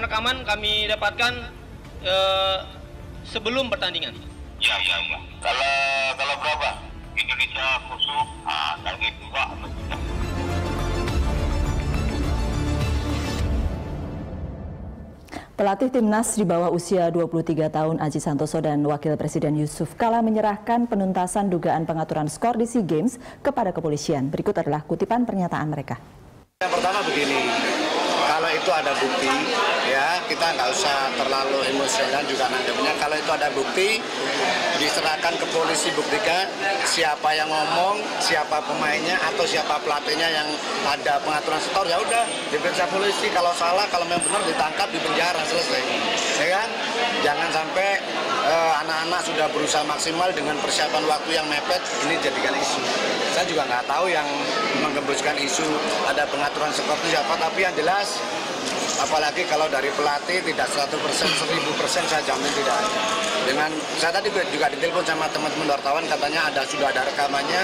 rekaman kami dapatkan sebelum pertandingan. Ya. Kalau berapa? Indonesia khusus, target 2. Pelatih timnas di bawah usia 23 tahun Aji Santoso dan Wakil Presiden Yusuf Kala menyerahkan penuntasan dugaan pengaturan skor di SEA Games kepada kepolisian. Berikut adalah kutipan pernyataan mereka. Yang pertama begini, kalau itu ada bukti, ya kita nggak usah terlalu emosional juga nanggapnya. Kalau itu ada bukti, diserahkan ke polisi, buktikan siapa yang ngomong, siapa pemainnya atau siapa pelatihnya yang ada pengaturan skor, ya udah diperiksa polisi. Kalau salah, kalau memang benar ditangkap, dipenjara, selesai, ya kan? Jangan sampai anak-anak sudah berusaha maksimal dengan persiapan waktu yang mepet, ini jadikan isu. Saya juga nggak tahu yang menggembuskan isu ada pengaturan skor itu siapa, tapi yang jelas, apalagi kalau dari pelatih tidak 100%, 1000% saya jamin tidak. Dengan saya tadi juga ditelepon sama teman-teman wartawan, katanya sudah ada rekamannya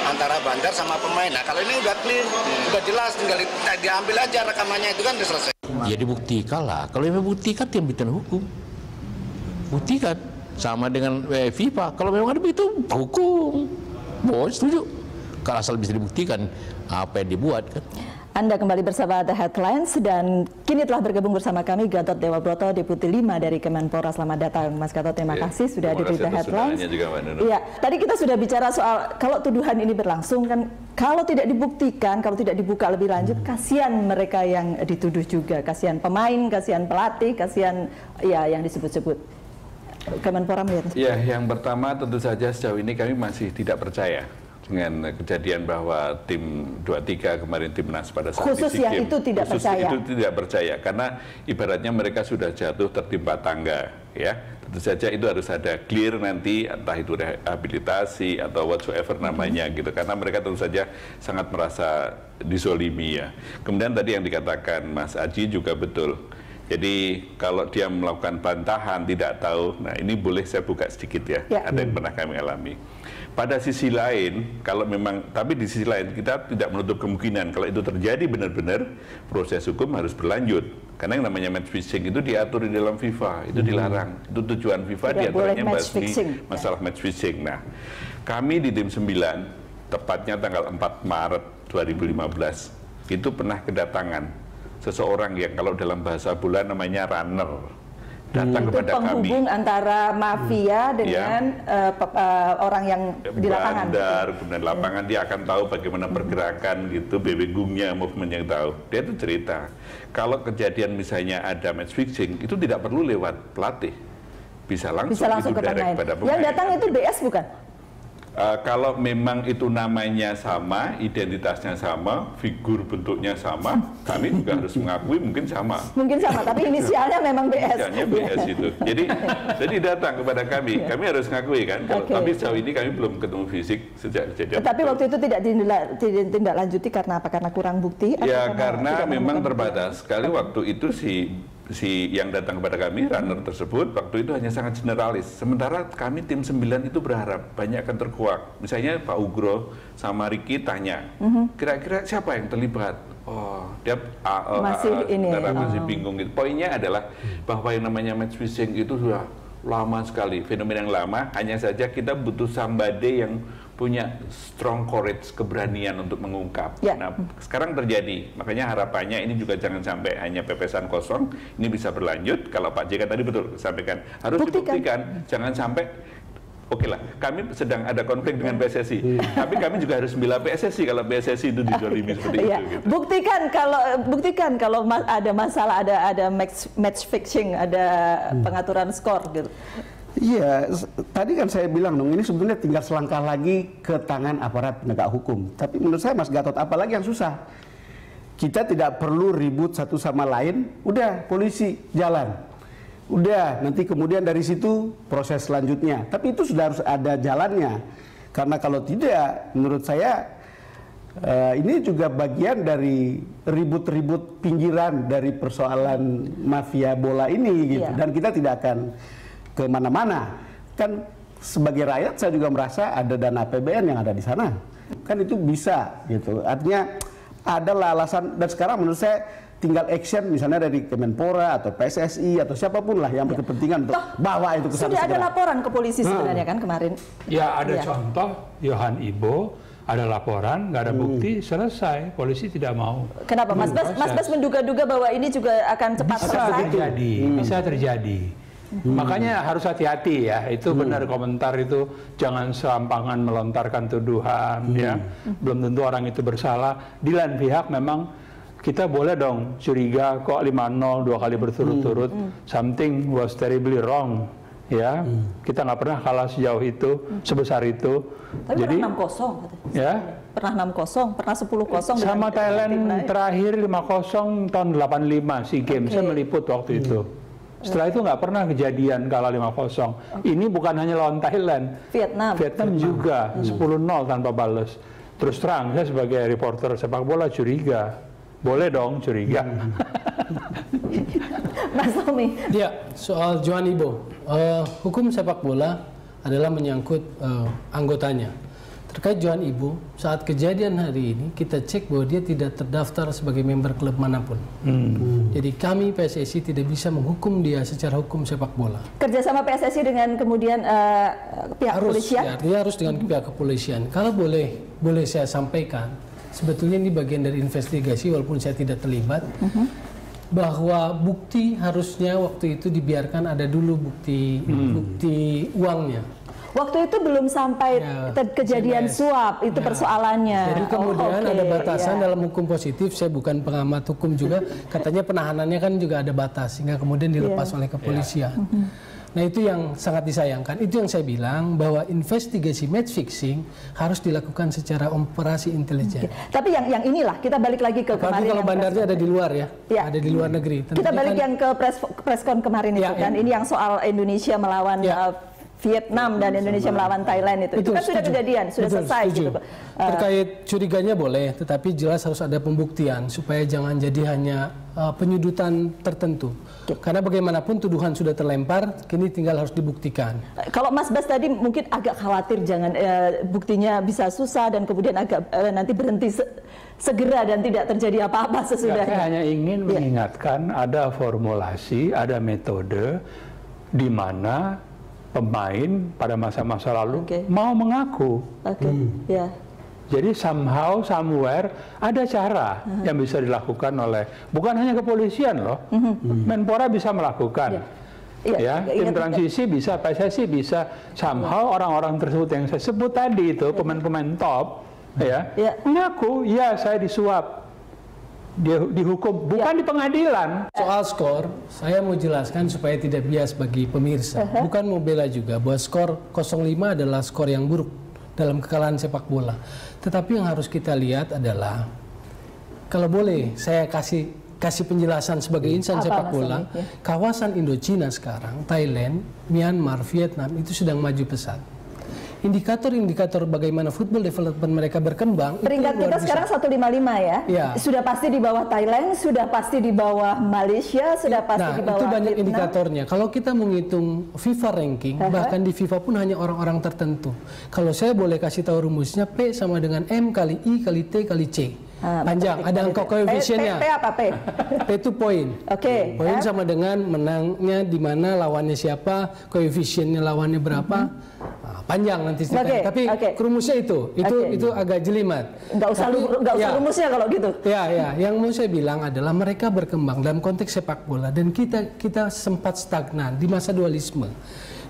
antara Bandar sama pemain. Nah kalau ini udah clear, udah jelas, tinggal diambil aja rekamannya, itu kan udah selesai. Ya dibuktikan lah. Kalau memang buktikan, yang bikin hukum. Buktikan sama dengan FIFA. Kalau memang ada begitu, hukum. Boleh setuju. Kalau asal bisa dibuktikan apa yang dibuat kan. Anda kembali bersama The Headlines dan kini telah bergabung bersama kami Gatot Dewa Broto, Deputi 5 dari Kemenpora. Selamat datang Mas Gatot, terima kasih sudah hadir di The Headlines. Iya, tadi kita sudah bicara soal kalau tuduhan ini berlangsung kan, kalau tidak dibuktikan, kalau tidak dibuka lebih lanjut, kasihan mereka yang dituduh juga, kasihan pemain, kasihan pelatih, kasihan ya yang disebut-sebut. Kemenpora melihat. Ya, yang pertama tentu saja sejauh ini kami masih tidak percaya dengan kejadian bahwa tim 23 kemarin timnas pada saat khusus di SEA Games, yang itu tidak percaya. Itu tidak percaya karena ibaratnya mereka sudah jatuh tertimpa tangga, ya. Tentu saja itu harus ada clear nanti, entah itu rehabilitasi atau whatsoever namanya gitu, karena mereka tentu saja sangat merasa dizolimi ya. Kemudian tadi yang dikatakan Mas Aji juga betul. Jadi kalau dia melakukan bantahan tidak tahu, nah ini boleh saya buka sedikit ya. Ada yang pernah kami alami. Pada sisi lain, kalau memang, tapi di sisi lain kita tidak menutup kemungkinan kalau itu terjadi benar-benar proses hukum harus berlanjut. Karena yang namanya match fixing itu diatur di dalam FIFA, itu dilarang. Itu tujuan FIFA diantaranya masalah match fixing. Nah, kami di tim 9, tepatnya tanggal 4 Maret 2015, itu pernah kedatangan seseorang yang kalau dalam bahasa bola namanya runner. Datang itu kepada penghubung kami antara mafia dengan orang yang di lapangan. Bandar, kemudian lapangan dia akan tahu bagaimana pergerakan gitu, bebegungnya, movement yang tahu. Dia itu cerita, kalau kejadian misalnya ada match fixing, itu tidak perlu lewat pelatih. Bisa langsung ke direct pada pemain. Yang datang itu BS bukan? Kalau memang itu namanya sama, identitasnya sama, figur bentuknya sama, kami juga harus mengakui mungkin sama. Mungkin sama, tapi inisialnya memang BS. Inisialnya BS itu. Jadi datang kepada kami harus mengakui kan. Tapi sejauh ini kami belum ketemu fisik sejak kejadian. Tapi waktu itu tidak ditindaklanjuti karena apa? Karena kurang bukti? Ya karena memang terbatas. Sekali waktu itu si yang datang kepada kami, runner tersebut, waktu itu hanya sangat generalis. Sementara kami tim 9 itu berharap banyak akan terkuak. Misalnya Pak Ugro sama Ricky tanya, kira-kira siapa yang terlibat? Oh, dia masih bingung gitu. Poinnya adalah bahwa yang namanya match fixing itu sudah lama sekali, fenomena yang lama. Hanya saja kita butuh somebody yang punya strong courage, keberanian untuk mengungkap. Nah, sekarang terjadi. Makanya harapannya ini juga jangan sampai hanya pepesan kosong. Ini bisa berlanjut. Kalau Pak JK tadi betul sampaikan, harus dibuktikan. Jangan sampai, oke lah, kami sedang ada konflik dengan PSSI. Tapi kami juga harus membela PSSI kalau PSSI itu dizolimi seperti itu. Gitu. Buktikan kalau ada masalah, ada match fixing, ada pengaturan skor gitu. Iya, tadi kan saya bilang dong, ini sebetulnya tinggal selangkah lagi ke tangan aparat penegak hukum. Tapi menurut saya Mas Gatot, apalagi yang susah? Kita tidak perlu ribut satu sama lain, udah polisi jalan. Udah, nanti kemudian dari situ proses selanjutnya. Tapi itu sudah harus ada jalannya. Karena kalau tidak, menurut saya ini juga bagian dari ribut-ribut pinggiran dari persoalan mafia bola ini gitu. Dan kita tidak akan kemana-mana. Kan sebagai rakyat saya juga merasa ada dana APBN yang ada di sana. Kan itu bisa gitu. Artinya adalah alasan, dan sekarang menurut saya tinggal action misalnya dari Kemenpora atau PSSI atau siapapun lah yang berkepentingan untuk bawa itu ke sana. Sudah ada laporan ke polisi sebenarnya kan kemarin? Ya ada contoh Yohan Ibo, ada laporan, nggak ada bukti, selesai, polisi tidak mau. Kenapa Mas Bas menduga-duga bahwa ini juga akan cepat selesai? Bisa terjadi. Makanya harus hati-hati ya, itu benar komentar itu, jangan serampangan melontarkan tuduhan ya, belum tentu orang itu bersalah. Di lain pihak memang kita boleh dong curiga kok 5-0 2 kali berturut-turut, something was terribly wrong ya. Kita nggak pernah kalah sejauh itu, sebesar itu. Tapi jadi pernah 6-0 katanya. Ya. Pernah 6-0, pernah 10-0 sama Thailand terakhir 5-0 tahun 85 SEA Games, saya meliput waktu itu. Setelah itu nggak pernah kejadian kalah 5-0. Ini bukan hanya lawan Thailand, Vietnam juga 10-0 tanpa balas. Terus terang, saya sebagai reporter sepak bola curiga. Boleh dong curiga. Mas Tommy. Ya, soal Yohan Ibo. Hukum sepak bola adalah menyangkut anggotanya. Terkait Yohan Ibo, saat kejadian hari ini kita cek bahwa dia tidak terdaftar sebagai member klub manapun. Jadi kami PSSI tidak bisa menghukum dia secara hukum sepak bola. Kerjasama PSSI dengan kemudian pihak kepolisian? Ya, dia harus dengan pihak kepolisian. Kalau boleh saya sampaikan, sebetulnya ini bagian dari investigasi walaupun saya tidak terlibat. Bahwa bukti harusnya waktu itu dibiarkan ada dulu bukti uangnya. Waktu itu belum sampai kejadian suap, itu persoalannya. Jadi kemudian ada batasan dalam hukum positif, saya bukan pengamat hukum juga, katanya penahanannya kan juga ada batas, sehingga kemudian dilepas oleh kepolisian. Nah itu yang sangat disayangkan, itu yang saya bilang bahwa investigasi match fixing harus dilakukan secara operasi intelijen. Tapi yang inilah, kita balik lagi ke kemarin. Kalau bandarnya ada di luar ya, ada di luar negeri. Kita balik yang ke preskon kemarin itu kan, ini yang soal Indonesia melawan Vietnam dan Indonesia melawan Thailand itu kan sudah kejadian, sudah selesai gitu. Terkait curiganya boleh, tetapi jelas harus ada pembuktian supaya jangan jadi hanya penyudutan tertentu. Karena bagaimanapun tuduhan sudah terlempar, kini tinggal harus dibuktikan. Kalau Mas Bas tadi mungkin agak khawatir jangan buktinya bisa susah dan kemudian agak nanti berhenti segera dan tidak terjadi apa-apa sesudahnya. Saya hanya ingin mengingatkan ada formulasi, ada metode di mana pemain pada masa-masa lalu mau mengaku. Jadi somehow, somewhere ada cara yang bisa dilakukan oleh bukan hanya kepolisian loh, Menpora bisa melakukan. Tim transisi bisa, PSSI bisa. Somehow orang-orang tersebut yang saya sebut tadi itu pemain-pemain top, mengaku ya saya disuap. Dia dihukum, bukan di pengadilan. Soal skor, saya mau jelaskan supaya tidak bias bagi pemirsa. Bukan mau bela juga bahwa skor 0-5 adalah skor yang buruk dalam kekalahan sepak bola. Tetapi yang harus kita lihat adalah, kalau boleh saya kasih penjelasan sebagai insan sepak bola, kawasan Indochina sekarang, Thailand, Myanmar, Vietnam itu sedang maju pesat. Indikator-indikator bagaimana football development mereka berkembang. Peringkat kita sekarang 155 ya? Sudah pasti di bawah Thailand, sudah pasti di bawah Malaysia, sudah pasti di bawah itu banyak Vietnam. indikatornya. Kalau kita menghitung FIFA ranking, bahkan di FIFA pun hanya orang-orang tertentu. Kalau saya boleh kasih tahu rumusnya, P sama dengan M kali I kali T kali C. Panjang, ada angka koefisiennya. P apa P? P itu poin. Poin sama dengan menangnya di mana, lawannya siapa, koefisiennya lawannya berapa. Panjang nanti ceritanya. Tapi rumusnya itu agak jelimat. Nggak usah rumusnya kalau gitu. Yang mau saya bilang adalah mereka berkembang dalam konteks sepak bola dan kita sempat stagnan di masa dualisme.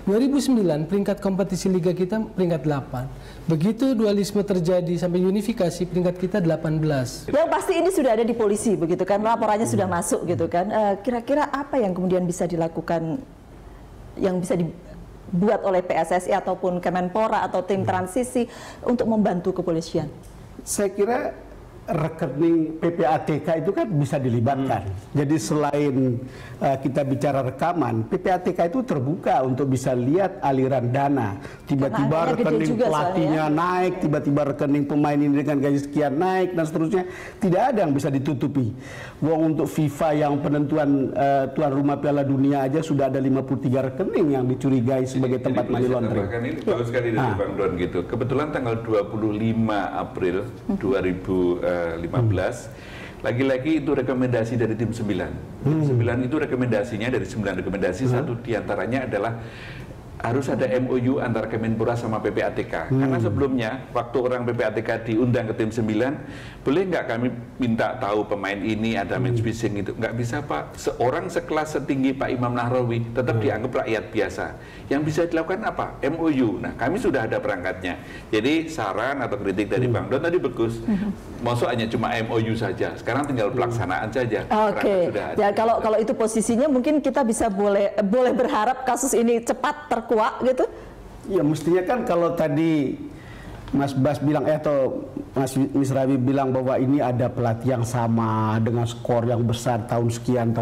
2009 peringkat kompetisi liga kita peringkat 8. Begitu dualisme terjadi sampai unifikasi peringkat kita 18. Yang pasti ini sudah ada di polisi begitu kan, laporannya sudah masuk gitu kan. Kira-kira apa yang kemudian bisa dilakukan, yang bisa dibuat oleh PSSI ataupun Kemenpora atau tim transisi untuk membantu kepolisian? Saya kira rekening PPATK itu kan bisa dilibatkan. Jadi selain kita bicara rekaman, PPATK itu terbuka untuk bisa lihat aliran dana. Tiba-tiba rekening pelatihnya naik, tiba-tiba rekening pemain ini dengan gaji sekian naik, dan seterusnya. Tidak ada yang bisa ditutupi. Wong untuk FIFA yang penentuan tuan rumah Piala Dunia aja sudah ada 53 rekening yang dicurigai sebagai tempat money laundering. Ini bagus sekali dari Bang Don gitu. Kebetulan tanggal 25 April 2015 Lagi-lagi itu rekomendasi dari tim 9. Tim 9 itu rekomendasinya dari 9 rekomendasi, satu diantaranya adalah harus ada MOU antara Kemenpora sama PPATK. Karena sebelumnya, waktu orang PPATK diundang ke tim 9, boleh nggak kami minta tahu pemain ini ada match fixing itu? Nggak bisa Pak, seorang sekelas setinggi Pak Imam Nahrawi tetap dianggap rakyat biasa. Yang bisa dilakukan apa? MOU. Nah, kami sudah ada perangkatnya. Jadi saran atau kritik dari Bang Don tadi bagus. Masuk hanya cuma MOU saja. Sekarang tinggal pelaksanaan saja. Oke. Ya kalau itu posisinya mungkin kita bisa boleh berharap kasus ini cepat terkuak gitu. Ya mestinya kan kalau tadi Mas Bas bilang atau Mas Misrawi bilang bahwa ini ada pelatih yang sama dengan skor yang besar tahun sekian.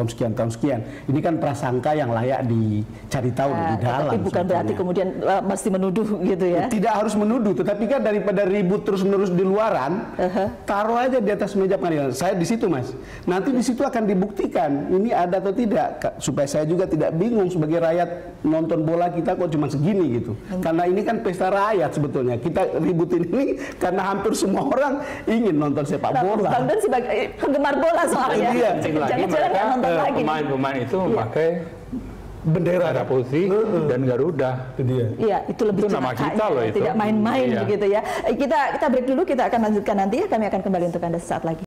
Ini kan prasangka yang layak dicari tahu di dalam. Tapi bukan berarti kemudian mesti menuduh gitu ya. Tidak harus menuduh, tetapi kan daripada ribut terus-menerus di luaran, taruh aja di atas meja pengadilan. Saya di situ Mas. Nanti di situ akan dibuktikan ini ada atau tidak, supaya saya juga tidak bingung sebagai rakyat nonton bola kita kok cuma segini gitu. Karena ini kan pesta rakyat sebetulnya. Kita ributin ini karena hampir semua orang ingin nonton sepak bola. Bang Dan sebagai penggemar bola soalnya. Iya. Jangan-jangan nggak nonton lagi. Pemain-pemain itu memakai bendera merah putih dan Garuda. Iya, itu lebih nama kita loh itu. Tidak main-main begitu ya. Kita break dulu, kita akan lanjutkan nanti ya. Kami akan kembali untuk Anda sesaat lagi.